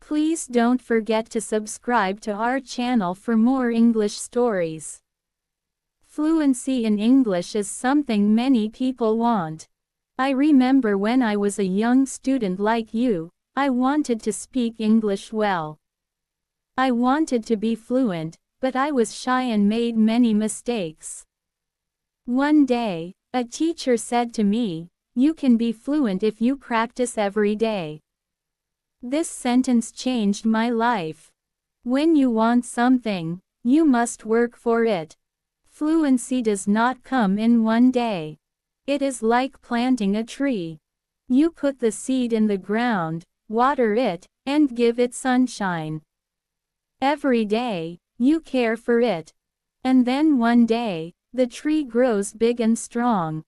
Please don't forget to subscribe to our channel for more English stories. Fluency in English is something many people want. I remember when I was a young student like you, I wanted to speak English well. I wanted to be fluent, but I was shy and made many mistakes. One day, a teacher said to me, "You can be fluent if you practice every day." This sentence changed my life. When you want something, you must work for it. Fluency does not come in one day. It is like planting a tree. You put the seed in the ground, water it, and give it sunshine. Every day, you care for it. And then one day, the tree grows big and strong.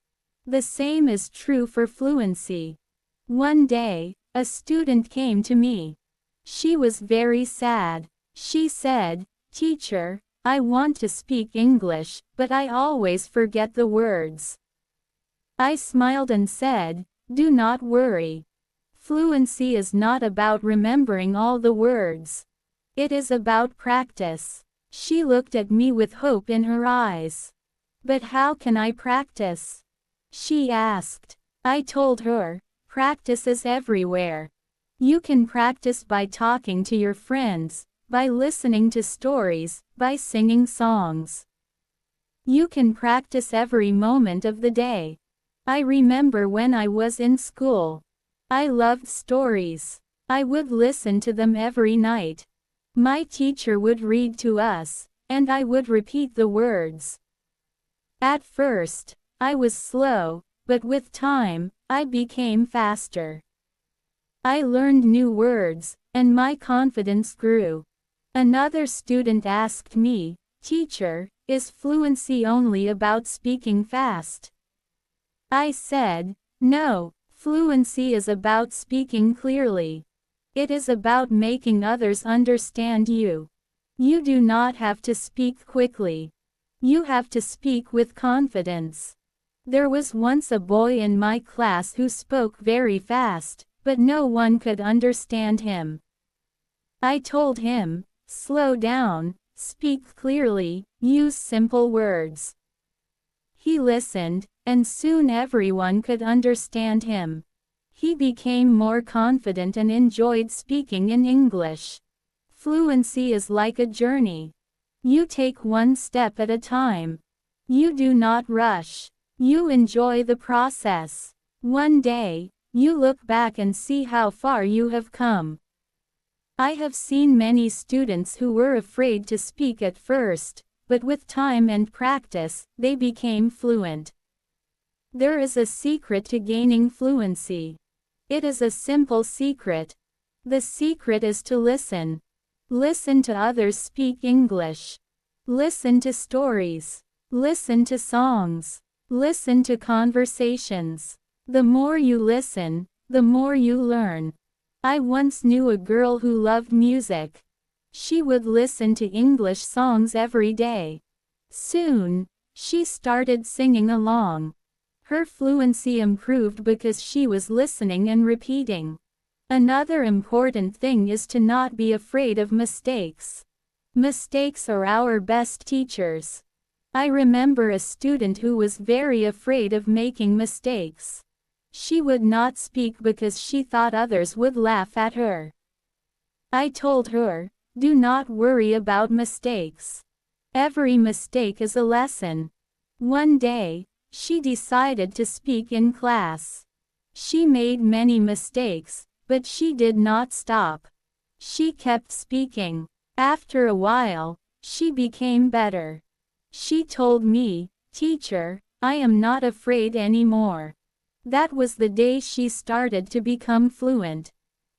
The same is true for fluency. One day, a student came to me. She was very sad. She said, "Teacher, I want to speak English, but I always forget the words." I smiled and said, "Do not worry. Fluency is not about remembering all the words. It is about practice." She looked at me with hope in her eyes. "But how can I practice?" she asked. I told her, "Practice is everywhere. You can practice by talking to your friends, by listening to stories, by singing songs. You can practice every moment of the day." I remember when I was in school. I loved stories. I would listen to them every night. My teacher would read to us, and I would repeat the words. At first, I was slow, but with time, I became faster. I learned new words, and my confidence grew. Another student asked me, "Teacher, is fluency only about speaking fast?" I said, "No, fluency is about speaking clearly. It is about making others understand you. You do not have to speak quickly. You have to speak with confidence." There was once a boy in my class who spoke very fast, but no one could understand him. I told him, "Slow down, speak clearly, use simple words." He listened, and soon everyone could understand him. He became more confident and enjoyed speaking in English. Fluency is like a journey. You take one step at a time. You do not rush. You enjoy the process. One day, you look back and see how far you have come. I have seen many students who were afraid to speak at first, but with time and practice, they became fluent. There is a secret to gaining fluency. It is a simple secret. The secret is to listen. Listen to others speak English. Listen to stories. Listen to songs. Listen to conversations. The more you listen, the more you learn. I once knew a girl who loved music. She would listen to English songs every day. Soon, she started singing along. Her fluency improved because she was listening and repeating. Another important thing is to not be afraid of mistakes. Mistakes are our best teachers. I remember a student who was very afraid of making mistakes. She would not speak because she thought others would laugh at her. I told her, "Do not worry about mistakes. Every mistake is a lesson." One day, she decided to speak in class. She made many mistakes, but she did not stop. She kept speaking. After a while, she became better. She told me, "Teacher, I am not afraid anymore." That was the day she started to become fluent.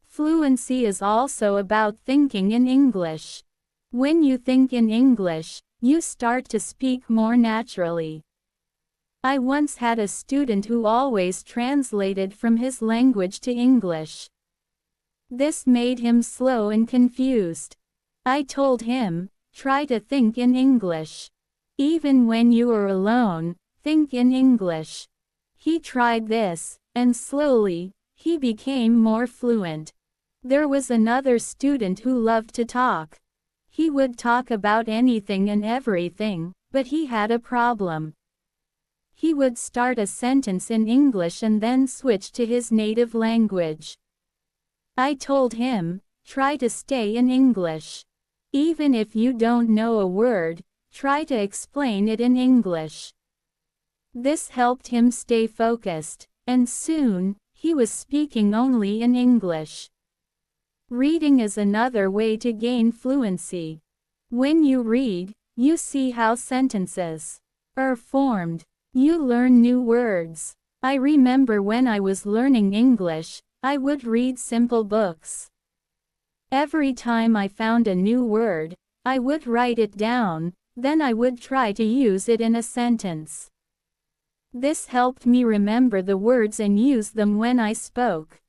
Fluency is also about thinking in English. When you think in English, you start to speak more naturally. I once had a student who always translated from his language to English. This made him slow and confused. I told him, "Try to think in English. Even when you are alone, think in English." He tried this, and slowly, he became more fluent. There was another student who loved to talk. He would talk about anything and everything, but he had a problem. He would start a sentence in English and then switch to his native language. I told him, try to stay in English. Even if you don't know a word, try to explain it in English. This helped him stay focused, and soon, he was speaking only in English. Reading is another way to gain fluency. When you read, you see how sentences are formed. You learn new words. I remember when I was learning English, I would read simple books. Every time I found a new word, I would write it down, then I would try to use it in a sentence. This helped me remember the words and use them when I spoke.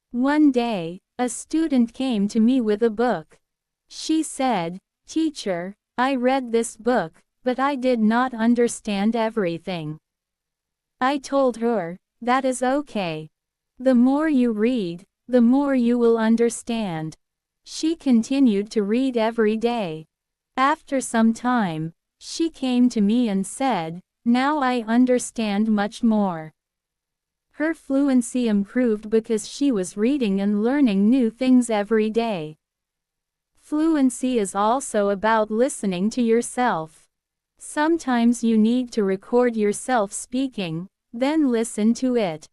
One day, a student came to me with a book. She said, "Teacher, I read this book, but I did not understand everything." I told her, that is okay. The more you read, the more you will understand. She continued to read every day. After some time, she came to me and said, "Now I understand much more." Her fluency improved because she was reading and learning new things every day. Fluency is also about listening to yourself. Sometimes you need to record yourself speaking, then listen to it.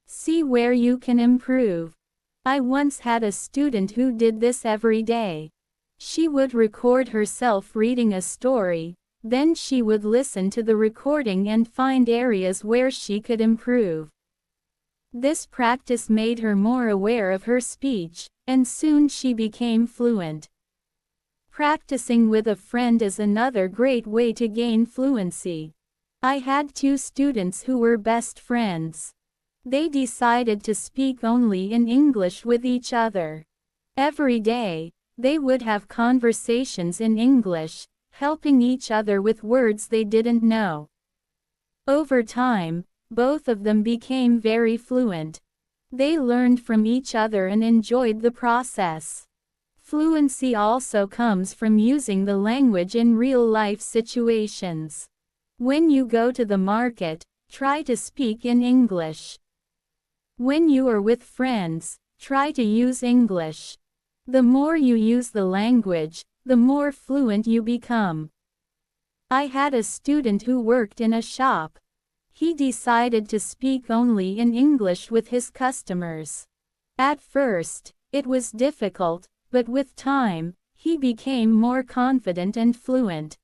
See where you can improve. I once had a student who did this every day. She would record herself reading a story, then she would listen to the recording and find areas where she could improve. This practice made her more aware of her speech, and soon she became fluent. Practicing with a friend is another great way to gain fluency. I had two students who were best friends. They decided to speak only in English with each other. Every day, they would have conversations in English, helping each other with words they didn't know. Over time, both of them became very fluent. They learned from each other and enjoyed the process. Fluency also comes from using the language in real-life situations. When you go to the market, try to speak in English. When you are with friends, try to use English. The more you use the language, the more fluent you become. I had a student who worked in a shop. He decided to speak only in English with his customers. At first, it was difficult, but with time, he became more confident and fluent.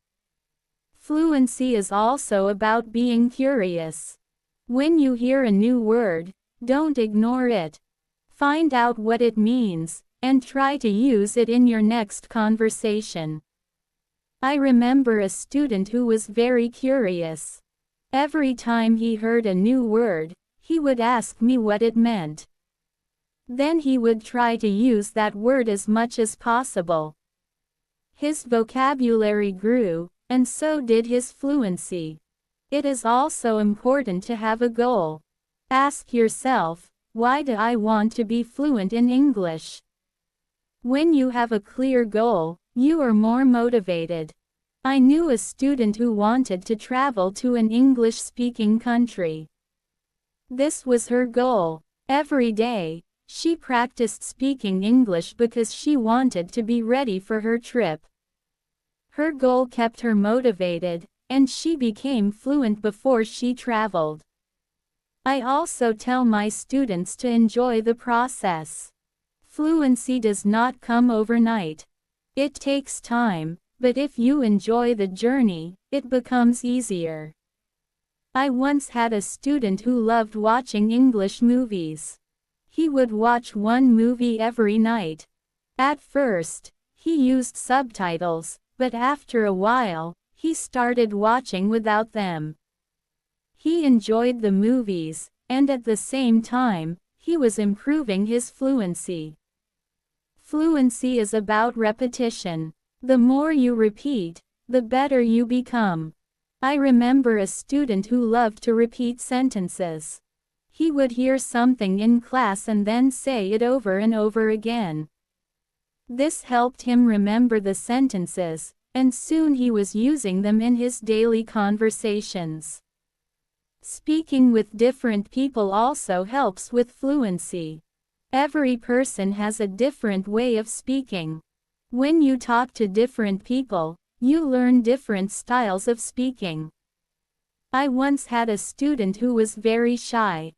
Fluency is also about being curious. When you hear a new word, don't ignore it. Find out what it means, and try to use it in your next conversation. I remember a student who was very curious. Every time he heard a new word, he would ask me what it meant. Then he would try to use that word as much as possible. His vocabulary grew, and so did his fluency. It is also important to have a goal. Ask yourself, why do I want to be fluent in English? When you have a clear goal, you are more motivated. I knew a student who wanted to travel to an English-speaking country. This was her goal. Every day, she practiced speaking English because she wanted to be ready for her trip. Her goal kept her motivated, and she became fluent before she traveled. I also tell my students to enjoy the process. Fluency does not come overnight. It takes time, but if you enjoy the journey, it becomes easier. I once had a student who loved watching English movies. He would watch one movie every night. At first, he used subtitles, but after a while, he started watching without them. He enjoyed the movies, and at the same time, he was improving his fluency. Fluency is about repetition. The more you repeat, the better you become. I remember a student who loved to repeat sentences. He would hear something in class and then say it over and over again. This helped him remember the sentences, and soon he was using them in his daily conversations. Speaking with different people also helps with fluency. Every person has a different way of speaking. When you talk to different people, you learn different styles of speaking. I once had a student who was very shy.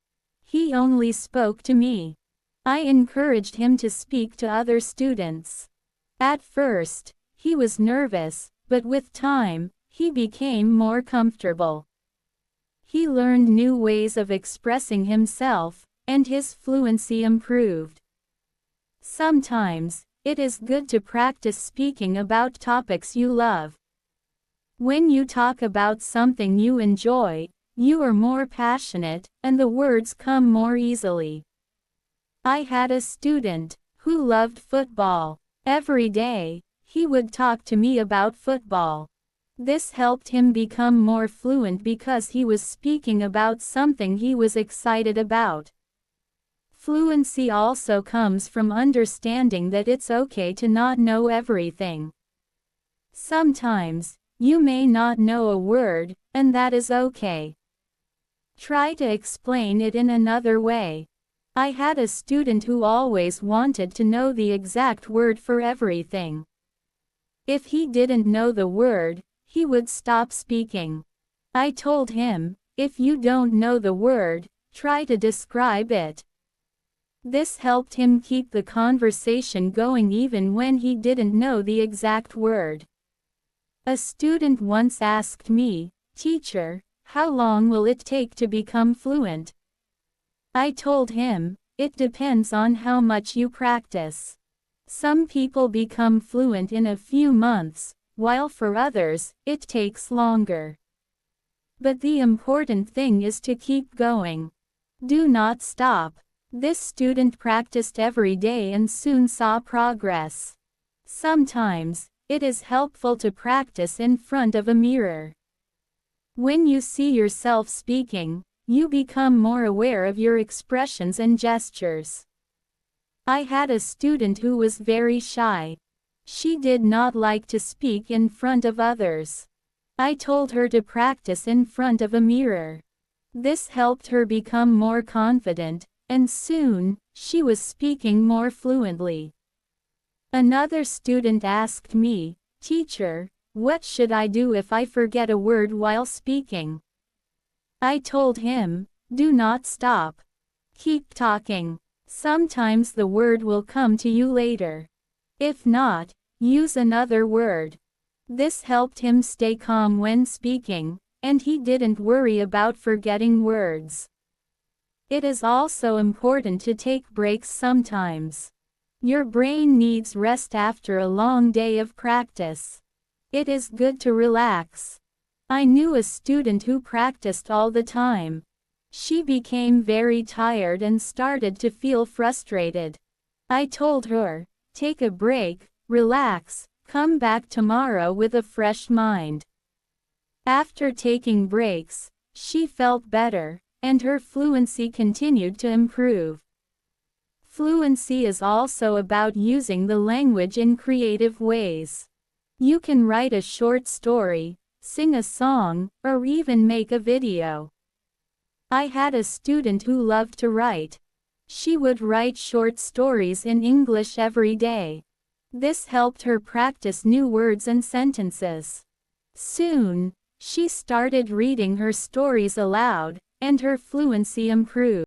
He only spoke to me. I encouraged him to speak to other students. At first, he was nervous, but with time, he became more comfortable. He learned new ways of expressing himself, and his fluency improved. Sometimes, it is good to practice speaking about topics you love. When you talk about something you enjoy, you are more passionate, and the words come more easily. I had a student who loved football. Every day, he would talk to me about football. This helped him become more fluent because he was speaking about something he was excited about. Fluency also comes from understanding that it's okay to not know everything. Sometimes, you may not know a word, and that is okay. Try to explain it in another way. I had a student who always wanted to know the exact word for everything. If he didn't know the word, he would stop speaking. I told him, if you don't know the word, try to describe it. This helped him keep the conversation going even when he didn't know the exact word. A student once asked me, "Teacher, how long will it take to become fluent?" I told him, it depends on how much you practice. Some people become fluent in a few months, while for others, it takes longer. But the important thing is to keep going. Do not stop. This student practiced every day and soon saw progress. Sometimes, it is helpful to practice in front of a mirror. When you see yourself speaking, you become more aware of your expressions and gestures. I had a student who was very shy. She did not like to speak in front of others. I told her to practice in front of a mirror. This helped her become more confident, and soon, she was speaking more fluently. Another student asked me, "Teacher, what should I do if I forget a word while speaking?" I told him, do not stop. Keep talking. Sometimes the word will come to you later. If not, use another word. This helped him stay calm when speaking, and he didn't worry about forgetting words. It is also important to take breaks sometimes. Your brain needs rest after a long day of practice. It is good to relax. I knew a student who practiced all the time. She became very tired and started to feel frustrated. I told her, take a break, relax, come back tomorrow with a fresh mind. After taking breaks, she felt better, and her fluency continued to improve. Fluency is also about using the language in creative ways. You can write a short story, sing a song, or even make a video. I had a student who loved to write. She would write short stories in English every day. This helped her practice new words and sentences. Soon, she started reading her stories aloud, and her fluency improved.